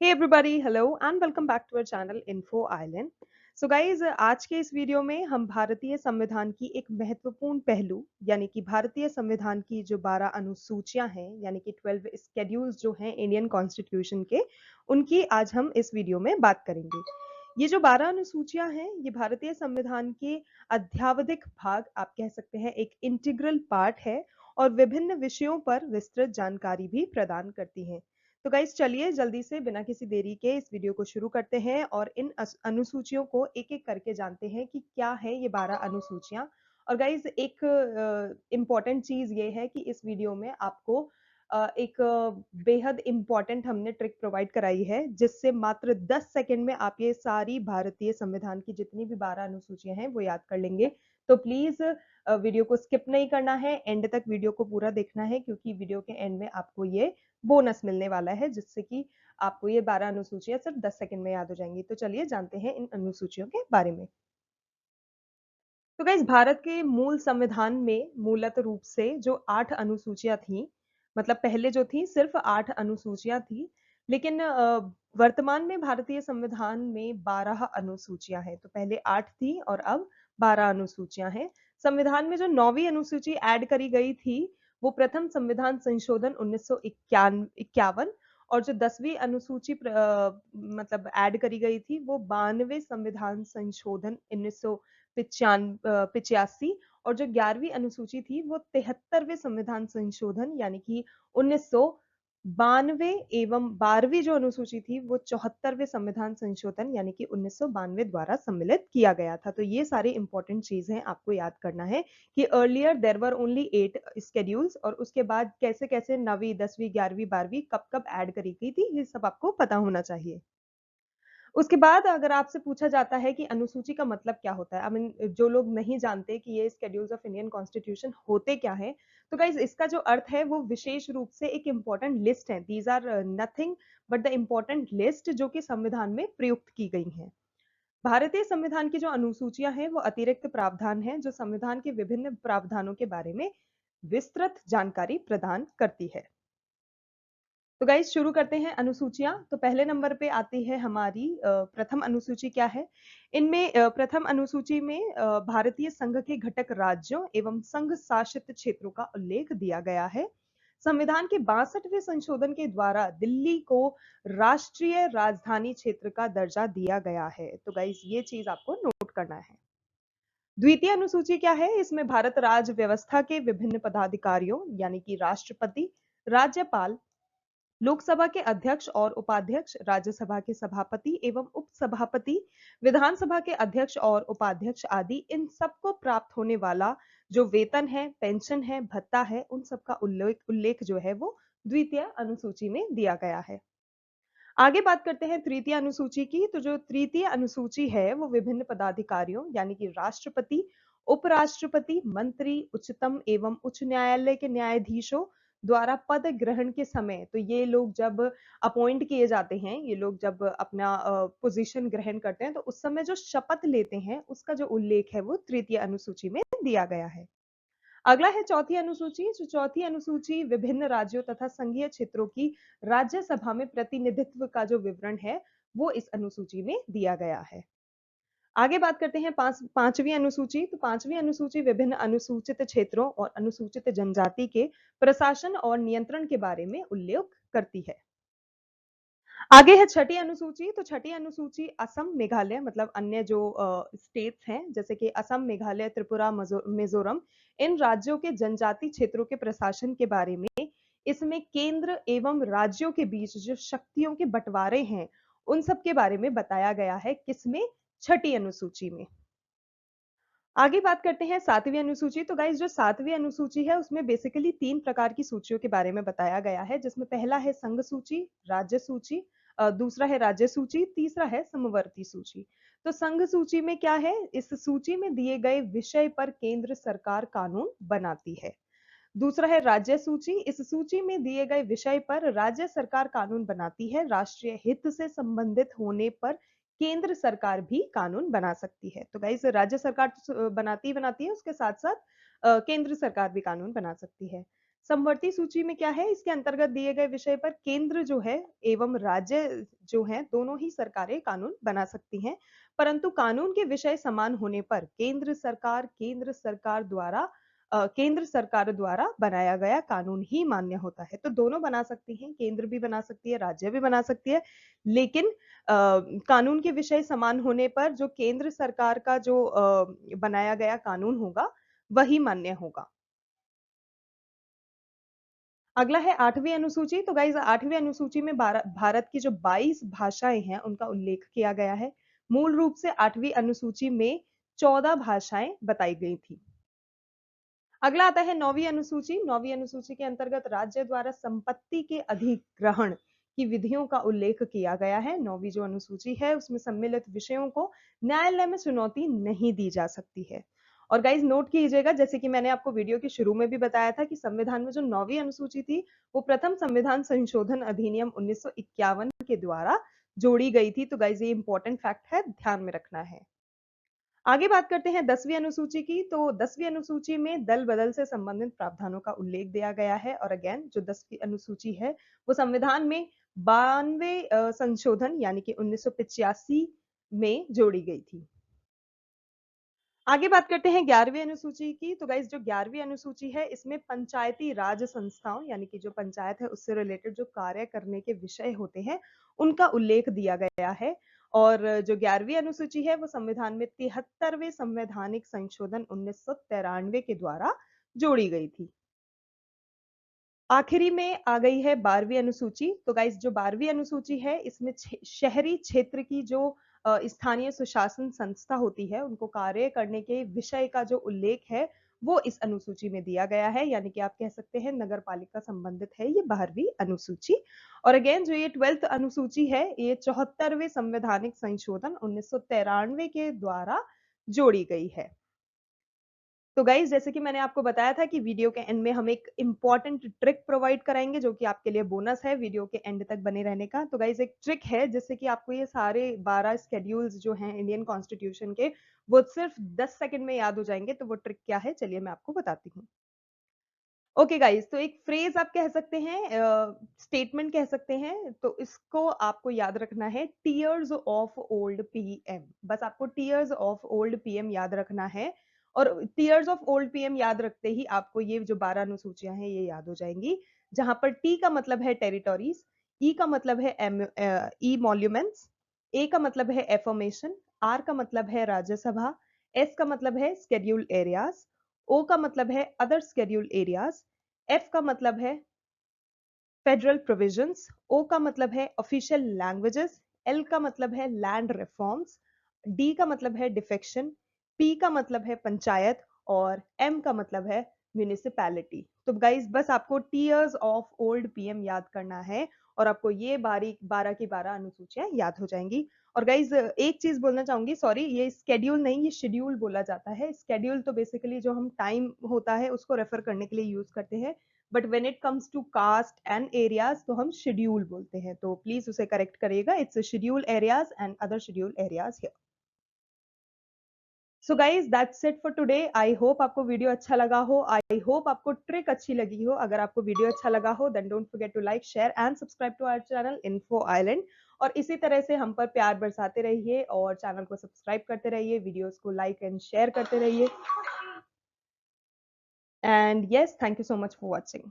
Hey everybody, hello and welcome back to our channel Info Island. So guys, आज के इस video में हम भारतीय संविधान की एक महत्वपूर्ण पहलू यानी कि भारतीय संविधान की जो 12 अनुसूचियां हैं यानी कि 12 स्केड्यूल्स जो हैं इंडियन कॉन्स्टिट्यूशन के, उनकी आज हम इस वीडियो में बात करेंगे। ये जो 12 अनुसूचियां हैं ये भारतीय संविधान के अध्यावधिक भाग आप कह सकते हैं, एक इंटीग्रल पार्ट है और विभिन्न विषयों पर विस्तृत जानकारी भी प्रदान करती हैं। तो गाइस चलिए जल्दी से बिना किसी देरी के इस वीडियो को शुरू करते हैं और इन अनुसूचियों को एक-एक करके जानते हैं कि क्या है ये 12 अनुसूचियां। और गाइस एक इम्पॉर्टेंट चीज ये है कि इस वीडियो में आपको एक बेहद इम्पॉर्टेंट हमने ट्रिक प्रोवाइड कराई है जिससे मात्र 10 सेकंड में आप ये सारी भारतीय संविधान की जितनी भी 12 अनुसूचियां हैं वो याद कर लेंगे। तो प्लीज वीडियो को स्किप नहीं करना है, एंड तक वीडियो को पूरा देखना है क्योंकि वीडियो के एंड में आपको ये बोनस मिलने वाला है जिससे कि आपको ये 12 अनुसूचियां सिर्फ 10 सेकंड में याद हो जाएंगी। तो चलिए जानते हैं इन अनुसूचियों के बारे में। तो गाइस भारत के मूल संविधान में मूलत रूप से जो 8 अनुसूचियां थी, मतलब पहले जो थी सिर्फ 8 अनुसूचियां थी, लेकिन वर्तमान में भारतीय संविधान में 12 अनुसूचियां हैं। तो पहले 8 थी और अब 12 अनुसूचियां हैं। संविधान में जो 9वीं अनुसूची ऐड करी गई थी वो प्रथम संविधान संशोधन 1951, और जो 10वीं अनुसूची मतलब ऐड करी गई थी वो 92वें संविधान संशोधन 1985, और जो 11वीं अनुसूची थी वो 73वें संविधान संशोधन यानी कि 1992, एवं 12वीं जो अनुसूची थी वो 74वें संविधान संशोधन यानी कि 1992 द्वारा सम्मिलित किया गया था। तो ये सारी इंपॉर्टेंट चीजें आपको याद करना है कि earlier there were only 8 schedules, और उसके बाद कैसे कैसे 9वीं 10वीं 11वीं 12वीं कब कब ऐड करी गई थी ये सब आपको पता होना चाहिए। उसके बाद अगर आपसे पूछा जाता है कि अनुसूची का मतलब क्या होता है, आई मीन जो लोग नहीं जानते कि ये स्केड्यूल्स ऑफ इंडियन कॉन्स्टिट्यूशन होते क्या है, तो गाइज इसका जो अर्थ है वो विशेष रूप से एक इंपॉर्टेंट लिस्ट है। These are nothing but the important list जो कि संविधान में प्रयुक्त की गई हैं। भारतीय संविधान की जो अनुसूचियां हैं वो अतिरिक्त प्रावधान हैं जो संविधान के विभिन्न प्रावधानों के बारे में विस्तृत जानकारी प्रदान करती है। तो गाइज शुरू करते हैं अनुसूचियां। तो पहले नंबर पे आती है हमारी प्रथम अनुसूची। क्या है इनमें? प्रथम अनुसूची में भारतीय संघ के घटक राज्यों एवं संघ शासित क्षेत्रों का उल्लेख दिया गया है। संविधान के 62वें संशोधन के द्वारा दिल्ली को राष्ट्रीय राजधानी क्षेत्र का दर्जा दिया गया है। तो गाइज ये चीज आपको नोट करना है। द्वितीय अनुसूची क्या है? इसमें भारत राज्य व्यवस्था के विभिन्न पदाधिकारियों यानी कि राष्ट्रपति, राज्यपाल, लोकसभा के अध्यक्ष और उपाध्यक्ष, राज्यसभा के सभापति एवं उपसभापति, विधानसभा के अध्यक्ष और उपाध्यक्ष आदि इन सबको प्राप्त होने वाला जो वेतन है, पेंशन है, भत्ता है, उन सबका उल्लेख जो है वो द्वितीय अनुसूची में दिया गया है। आगे बात करते हैं तृतीय अनुसूची की। तो जो तृतीय अनुसूची है वो विभिन्न पदाधिकारियों यानी कि राष्ट्रपति, उपराष्ट्रपति, मंत्री, उच्चतम एवं उच्च न्यायालय के न्यायाधीशों द्वारा पद ग्रहण के समय, तो ये लोग जब अपॉइंट किए जाते हैं, ये लोग जब अपना पोजीशन ग्रहण करते हैं तो उस समय जो शपथ लेते हैं उसका जो उल्लेख है वो तृतीय अनुसूची में दिया गया है। अगला है चौथी अनुसूची। जो चौथी अनुसूची विभिन्न राज्यों तथा संघीय क्षेत्रों की राज्यसभा में प्रतिनिधित्व का जो विवरण है वो इस अनुसूची में दिया गया है। आगे बात करते हैं पांचवी अनुसूची। तो पांचवी अनुसूची विभिन्न अनुसूचित क्षेत्रों और अनुसूचित जनजाति के प्रशासन और नियंत्रण के बारे में उल्लेख करती है। आगे है छठी अनुसूची। तो छठी अनुसूची असम, मेघालय, मतलब अन्य जो स्टेट्स हैं जैसे कि असम, मेघालय, त्रिपुरा, मिजोरम, इन राज्यों के जनजाति क्षेत्रों के प्रशासन के बारे में, इसमें केंद्र एवं राज्यों के बीच जो शक्तियों के बंटवारे हैं उन सब के बारे में बताया गया है। किसमें? छठी अनुसूची में। आगे बात करते हैं सातवीं अनुसूची। तो गाइस जो सातवीं अनुसूची है उसमें बेसिकली 3 प्रकार की सूचियों के बारे में बताया गया है, जिसमें पहला है संघ सूची, राज्य सूची, दूसरा है राज्य सूची, तीसरा है समवर्ती सूची। तो संघ सूची में क्या है? इस सूची में दिए गए विषय पर केंद्र सरकार कानून बनाती है। दूसरा है राज्य सूची। इस सूची में दिए गए विषय पर राज्य सरकार कानून बनाती है। राष्ट्रीय हित से संबंधित होने पर केंद्र सरकार भी कानून बना सकती है। तो गाइस राज्य सरकार तो बनाती ही बनाती है, उसके साथ साथ केंद्र सरकार भी कानून बना सकती है। समवर्ती सूची में क्या है, इसके अंतर्गत दिए गए विषय पर केंद्र जो है एवं राज्य जो है दोनों ही सरकारें कानून बना सकती हैं, परंतु कानून के विषय समान होने पर केंद्र सरकार द्वारा बनाया गया कानून ही मान्य होता है। तो दोनों बना सकती हैं, केंद्र भी बना सकती है, राज्य भी बना सकती है, लेकिन कानून के विषय समान होने पर जो केंद्र सरकार का जो बनाया गया कानून होगा वही मान्य होगा। अगला है 8वीं अनुसूची। तो गाइस 8वीं अनुसूची में भारत की जो 22 भाषाएं हैं उनका उल्लेख किया गया है। मूल रूप से 8वीं अनुसूची में 14 भाषाएं बताई गई थी। अगला आता है 9वीं अनुसूची। 9वीं अनुसूची के अंतर्गत राज्य द्वारा संपत्ति के अधिग्रहण की विधियों का उल्लेख किया गया है। 9वीं जो अनुसूची है उसमें सम्मिलित विषयों को न्यायालय में चुनौती नहीं दी जा सकती है। और गाइज नोट कीजिएगा, जैसे कि मैंने आपको वीडियो के शुरू में भी बताया था कि संविधान में जो 9वीं अनुसूची थी वो प्रथम संविधान संशोधन अधिनियम 1951 के द्वारा जोड़ी गई थी। तो गाइज ये इंपॉर्टेंट फैक्ट है, ध्यान में रखना है। आगे बात करते हैं 10वीं अनुसूची की। तो 10वीं अनुसूची में दल बदल से संबंधित प्रावधानों का उल्लेख दिया गया है। और अगेन जो 10वीं अनुसूची है वो संविधान में 92 संशोधन यानी कि 1985 में जोड़ी गई थी। आगे बात करते हैं 11वीं अनुसूची की। तो गाइस जो 11वीं अनुसूची है इसमें पंचायती राज संस्थाओं यानी कि जो पंचायत है उससे रिलेटेड जो कार्य करने के विषय होते हैं उनका उल्लेख दिया गया है। और जो 11वीं अनुसूची है वो संविधान में 73वें संवैधानिक संशोधन 1993 के द्वारा जोड़ी गई थी। आखिरी में आ गई है 12वीं अनुसूची। तो गाइस जो 12वीं अनुसूची है इसमें शहरी क्षेत्र की जो स्थानीय सुशासन संस्था होती है उनको कार्य करने के विषय का जो उल्लेख है वो इस अनुसूची में दिया गया है, यानी कि आप कह सकते हैं नगर पालिका संबंधित है ये 12वीं अनुसूची। और अगेन जो ये 12th अनुसूची है ये 74वें संवैधानिक संशोधन 1993 के द्वारा जोड़ी गई है। तो गाइज जैसे कि मैंने आपको बताया था कि वीडियो के एंड में हम एक इंपॉर्टेंट ट्रिक प्रोवाइड कराएंगे जो कि आपके लिए बोनस है वीडियो के एंड तक बने रहने का। तो गाइज एक ट्रिक है जिससे कि आपको ये सारे 12 स्केड्यूल्स जो हैं इंडियन कॉन्स्टिट्यूशन के वो सिर्फ 10 सेकंड में याद हो जाएंगे। तो वो ट्रिक क्या है चलिए मैं आपको बताती हूँ। ओके गाइस, तो एक फ्रेज आप कह सकते हैं, स्टेटमेंट कह सकते हैं, तो इसको आपको याद रखना है, टीयर्स ऑफ ओल्ड पीएम। बस आपको टीयर्स ऑफ ओल्ड पीएम याद रखना है। और टीयर्स ऑफ ओल्ड पीएम याद रखते ही आपको ये जो 12 अनुसूचियां हैं ये याद हो जाएंगी, जहां पर टी का मतलब है टेरिटोरीज, ई का मतलब है ई मॉन्यूमेंट्स, ए का मतलब है एफर्मेशन, आर का मतलब है राज्यसभा, एस का मतलब है स्केड्यूल्ड एरियाज, ओ का मतलब है अदर स्केड्यूल्ड एरियाज, एफ का मतलब है फेडरल प्रोविजंस, ओ का मतलब है ऑफिशियल लैंग्वेजेस, एल का मतलब है लैंड रिफॉर्म्स, डी का मतलब है डिफेक्शन, पी का मतलब है पंचायत और एम का मतलब है म्यूनिसिपैलिटी। तो गाइस बस आपको टीयर्स ऑफ ओल्ड पीएम याद करना है और आपको ये 12 की 12 अनुसूचियां याद हो जाएंगी। और गाइज एक चीज बोलना चाहूंगी, सॉरी ये स्केड्यूल नहीं ये शेड्यूल बोला जाता है। स्केड्यूल तो बेसिकली जो हम टाइम होता है उसको रेफर करने के लिए यूज करते हैं, but when it comes to caste and areas तो हम शेड्यूल बोलते हैं। तो प्लीज उसे करेक्ट करिएगा, it's schedule areas and other schedule areas here. So guys that's it for today. I hope आपको वीडियो अच्छा लगा हो, आई होप आपको ट्रिक अच्छी लगी हो। अगर आपको वीडियो अच्छा लगा हो then don't forget to like share and subscribe to our channel info island. और इसी तरह से हम पर प्यार बरसाते रहिए और चैनल को सब्सक्राइब करते रहिए, वीडियोस को लाइक एंड शेयर करते रहिए। And yes, thank you so much for watching.